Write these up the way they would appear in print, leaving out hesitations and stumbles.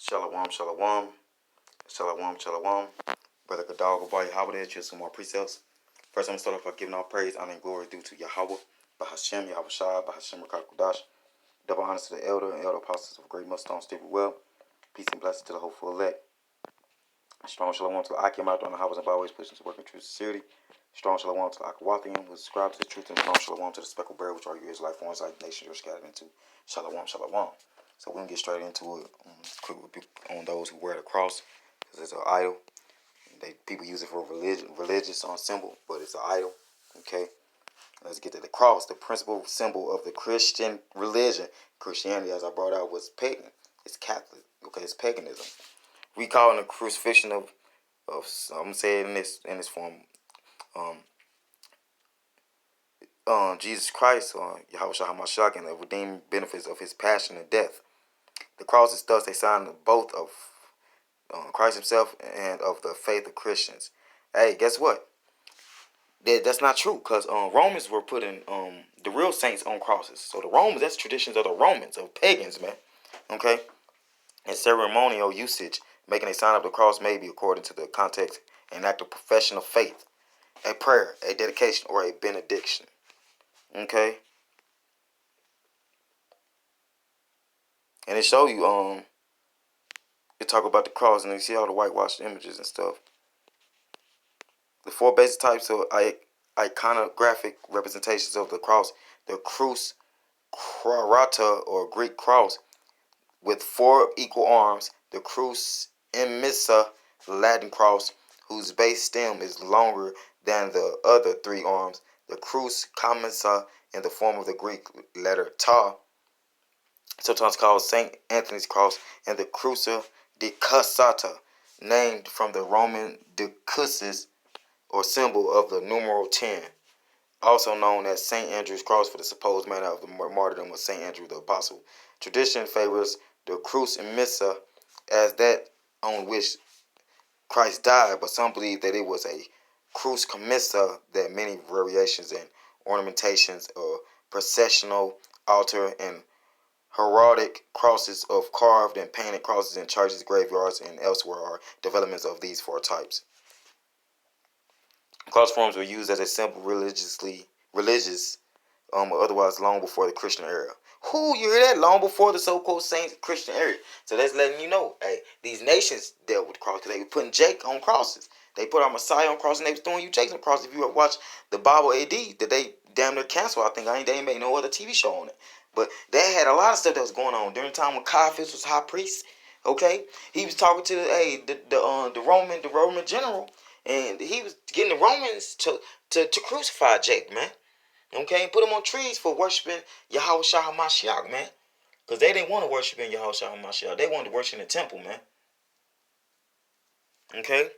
Shalom, shalom, shalom, shalom. Brother Gadal, Gabar Yahweh, choose some more precepts. First, I'm going to start off by giving all praise, honor, and glory due to Yahweh, Bahashem, Yahweh Shai, Bahashem, Rakakudash. Double honors to the elder and elder apostles of great must stone stable well. Peace and blessings to the hopeful elect. Strong shalom to Akim out on the highways and byways, pushing to work in true sincerity. Strong shalom to Akawathian, who subscribes to the truth, and strong shalom to the speckled bear, which are you Israelite foreigners like nations you're scattered into. Shalom, shalom. So we're going to get straight into it. Quick rebuke on those who wear the cross, because it's an idol. People use it for religious symbol, but it's an idol. Okay, let's get to the cross, the principal symbol of the Christian religion. Christianity, as I brought out, was pagan. It's Catholic. Okay, it's paganism. We call it the crucifixion of I'm gonna say it in this form. Jesus Christ, Yahweh Shah and the redeeming benefits of his passion and death. The cross is thus a sign of both of Christ himself and of the faith of Christians. Hey, guess what? That's not true, because Romans were putting the real saints on crosses. So the Romans, that's traditions of the Romans, of pagans, man. Okay? And ceremonial usage, making a sign of the cross may be, according to the context, an act of profession of faith, a prayer, a dedication, or a benediction. Okay? And it show you, it talk about the cross, and you see all the whitewashed images and stuff. The four basic types of iconographic representations of the cross: the crus crata, or Greek cross, with four equal arms; the crus immissa, the Latin cross, whose base stem is longer than the other three arms; the crus commissa, in the form of the Greek letter ta, sometimes called Saint Anthony's cross; and the crucia decussata, named from the Roman decussus, or symbol of the numeral 10, also known as St. Andrew's cross for the supposed manner of the martyrdom of St. Andrew the Apostle. Tradition favors the crus immissa as that on which Christ died, but some believe that it was a crus commissa, that many variations and ornamentations of processional, altar, and heraldic crosses of carved and painted crosses in churches, graveyards, and elsewhere are developments of these four types. Cross forms were used as a symbol religious, or otherwise long before the Christian era. Who, you hear that? Long before the so-called saints Christian era. So that's letting you know, hey, these nations dealt with the cross, because they were putting Jake on crosses. They put our Messiah on crosses, and they was throwing you Jakes on crosses. If you ever watch the Bible AD, that they damn near canceled, I think they ain't made no other TV show on it. But they had a lot of stuff that was going on during the time when Caiaphas was high priest. Okay, he was talking to the Roman general, and he was getting the Romans to crucify Jake, man. Okay, put them on trees for worshiping Yahweh Shah HaMashiach, man. Because they didn't want to worship in Yahweh Shah HaMashiach. They wanted to worship in the temple, man. Okay?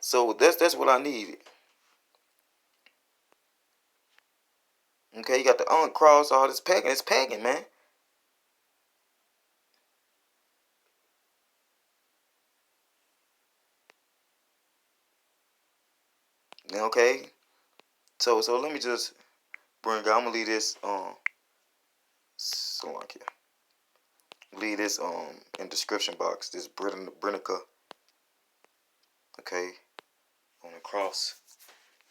So that's what I needed. Okay, you got the uncross, all this pagan. It's pagan, man. Okay? So let me just bring out, I'm gonna leave this so like here. Leave this in description box. This Brinica, okay, on the cross.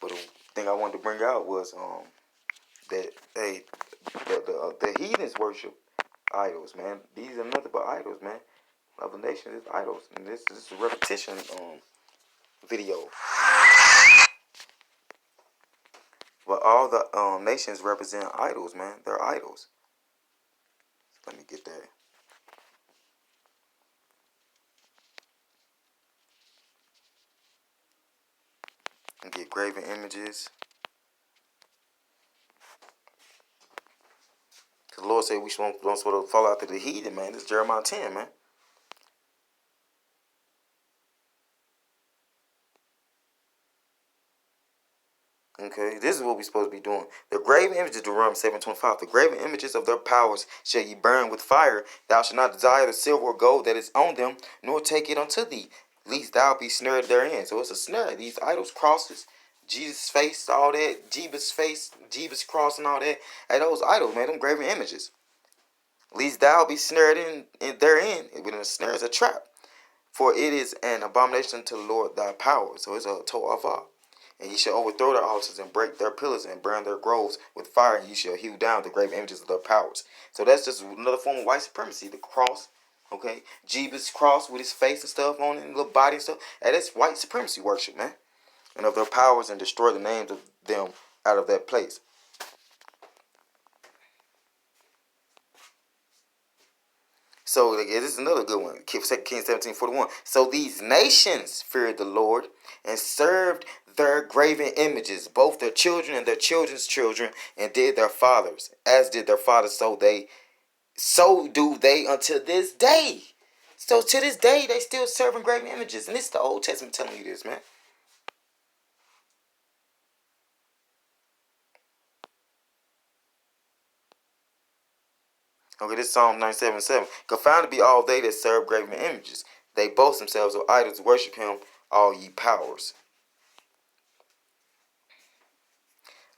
But the thing I wanted to bring out was that hey, the heathens worship idols, man. These are nothing but idols, man. Other nations is idols, and this is a repetition video. But all the nations represent idols, man. They're idols. Let me get that. And get graven images. Because the Lord said we don't sort of fall out to the heathen, man. This is Jeremiah 10, man. Okay, this is what we're supposed to be doing. The graven images, Deuteronomy 7:25. The graven images of their powers shall ye burn with fire. Thou shalt not desire the silver or gold that is on them, nor take it unto thee, lest thou be snared therein. So it's a snare. These idols, crosses, Jesus' face, all that, Jeebus face, Jeebus cross and all that. Hey, those idols, man, them graven images. Lest thou be snared in therein, with and a snare is a trap. For it is an abomination to the Lord thy power. So it's a to'avah. And ye shall overthrow their altars and break their pillars and burn their groves with fire, and ye shall hew down the graven images of their powers. So that's just another form of white supremacy. The cross, okay? Jesus' cross with his face and stuff on it, and little body and stuff. And that's white supremacy worship, man. And of their powers, and destroy the names of them out of that place. So this is another good one. 2 Kings 17:41. So these nations feared the Lord and served their graven images, both their children and their children's children, and did their fathers, as did their fathers, so do they until this day. So to this day, they still serving graven images. And this is the Old Testament telling you this, man. Okay, this is Psalm 97:7. Confounded be all they that serve graven images. They boast themselves of idols, worship him, all ye powers.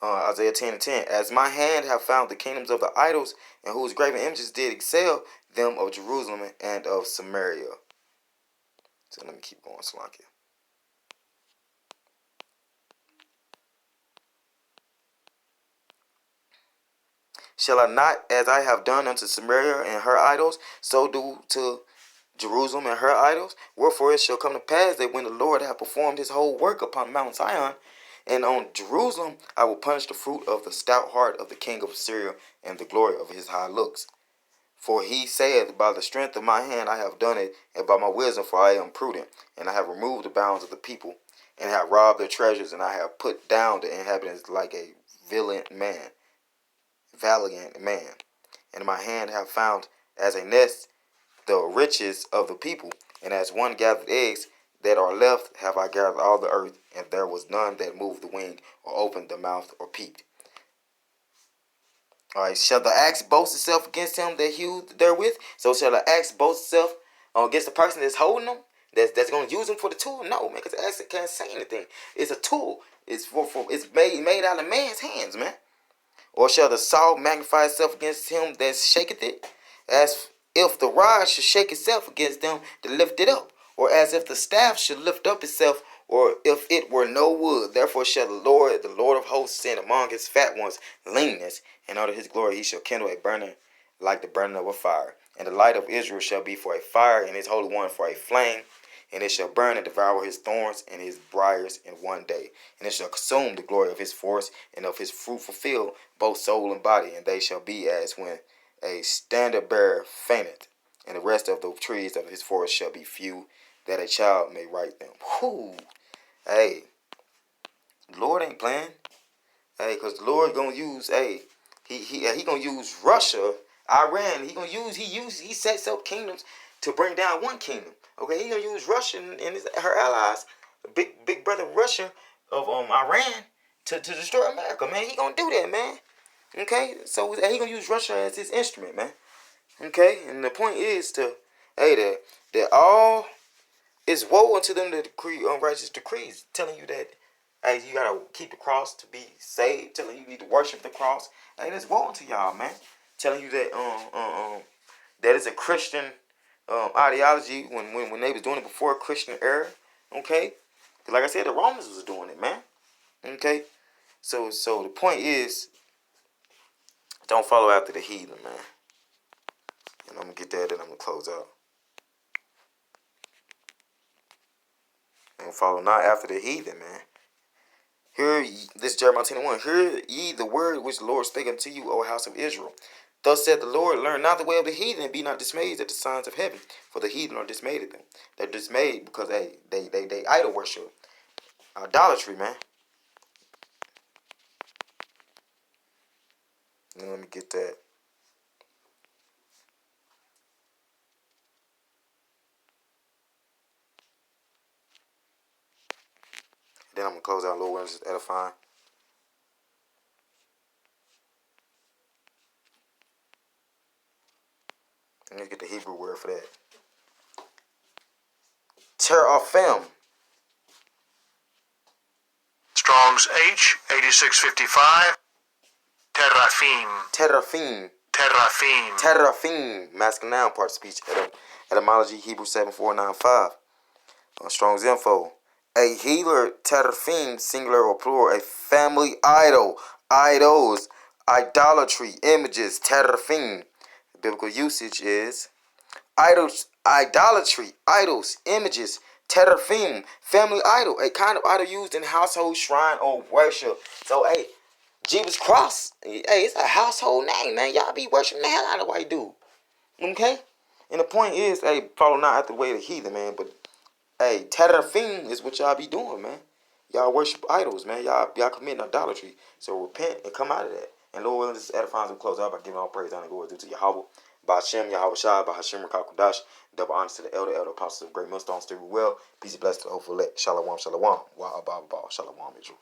Isaiah 10:10. As my hand have found the kingdoms of the idols, and whose graven images did excel them of Jerusalem and of Samaria. So let me keep going, Slakia. Shall I not, as I have done unto Samaria and her idols, so do to Jerusalem and her idols? Wherefore it shall come to pass that when the Lord hath performed his whole work upon Mount Zion, and on Jerusalem, I will punish the fruit of the stout heart of the king of Assyria, and the glory of his high looks. For he saith, by the strength of my hand I have done it, and by my wisdom, for I am prudent, and I have removed the bounds of the people, and have robbed their treasures, and I have put down the inhabitants like a valiant man. And my hand have found as a nest the riches of the people, and as one gathered eggs that are left have I gathered all the earth, and there was none that moved the wing, or opened the mouth, or peeped. Alright, shall the axe boast itself against him that hewed therewith? So shall the axe boast itself against the person that's holding them? That's going to use them for the tool? No, man, because the axe can't say anything. It's a tool. It's made out of man's hands, man. Or shall the saw magnify itself against him that shaketh it? As if the rod should shake itself against them that lift it up, or as if the staff should lift up itself, or if it were no wood. Therefore shall the Lord of hosts, send among his fat ones leanness, and under his glory he shall kindle a burning like the burning of a fire. And the light of Israel shall be for a fire, and his Holy One for a flame. And it shall burn and devour his thorns and his briars in one day. And it shall consume the glory of his forest and of his fruitful field, both soul and body. And they shall be as when a standard bearer fainteth, and the rest of the trees of his forest shall be few, that a child may write them. Whoo! Hey, the Lord ain't playing. Hey, because the Lord gonna use, he gonna use Russia, Iran. He sets up kingdoms to bring down one kingdom. Okay, he gonna use Russia and her allies, big brother Russia of Iran, to destroy America, man. He gonna do that, man. Okay, so he gonna use Russia as his instrument, man. Okay, and the point is that all is woe unto them that decree unrighteous decrees, telling you that hey, you gotta keep the cross to be saved, telling you need to worship the cross. Hey, that's woe unto y'all, man. Telling you that that is a Christian ideology when they was doing it before Christian era. Okay, like I said, the Romans was doing it, man. Okay, so the point is, don't follow after the heathen, man. And I'm gonna get that, and I'm gonna close out. And follow not after the heathen, man. Hear this Jeremiah 10:1. Hear ye the word which the Lord spake unto you, O house of Israel. Thus said the Lord, learn not the way of the heathen, and be not dismayed at the signs of heaven, for the heathen are dismayed at them. They're dismayed because they idol worship, idolatry, man. And let me get that. Then I'm gonna close out. Lord, is edifying. Let me get the Hebrew word for that. Teraphim. Strong's H 8655. Teraphim. Teraphim. Teraphim. Teraphim. Masculine noun part of speech. Etymology, Hebrew 7495. Strong's info. A healer, terafim, singular or plural, a family idol, idols, idolatry, images, terafim. Biblical usage is idols, idolatry, idols, images, terafim, family idol, a kind of idol used in household shrine or worship. So, hey, Jesus Cross, hey, it's a household name, man. Y'all be worshiping the hell out of white dude. Okay? And the point is, hey, follow not after the way of the heathen, man, but hey, terafim is what y'all be doing, man. Y'all worship idols, man. Y'all committing idolatry. So repent and come out of that. And Lord willing, this edifying will close out by giving all praise, honor, and glory due to Yahweh. By Hashem, Yahweh Shai, by Hashem, Rakakudash. Double honors to the elder apostles of great millstone, stay well. Peace and blessings to the hopeful elect. Shalom, shalom. Wa abba, shalom, Israel.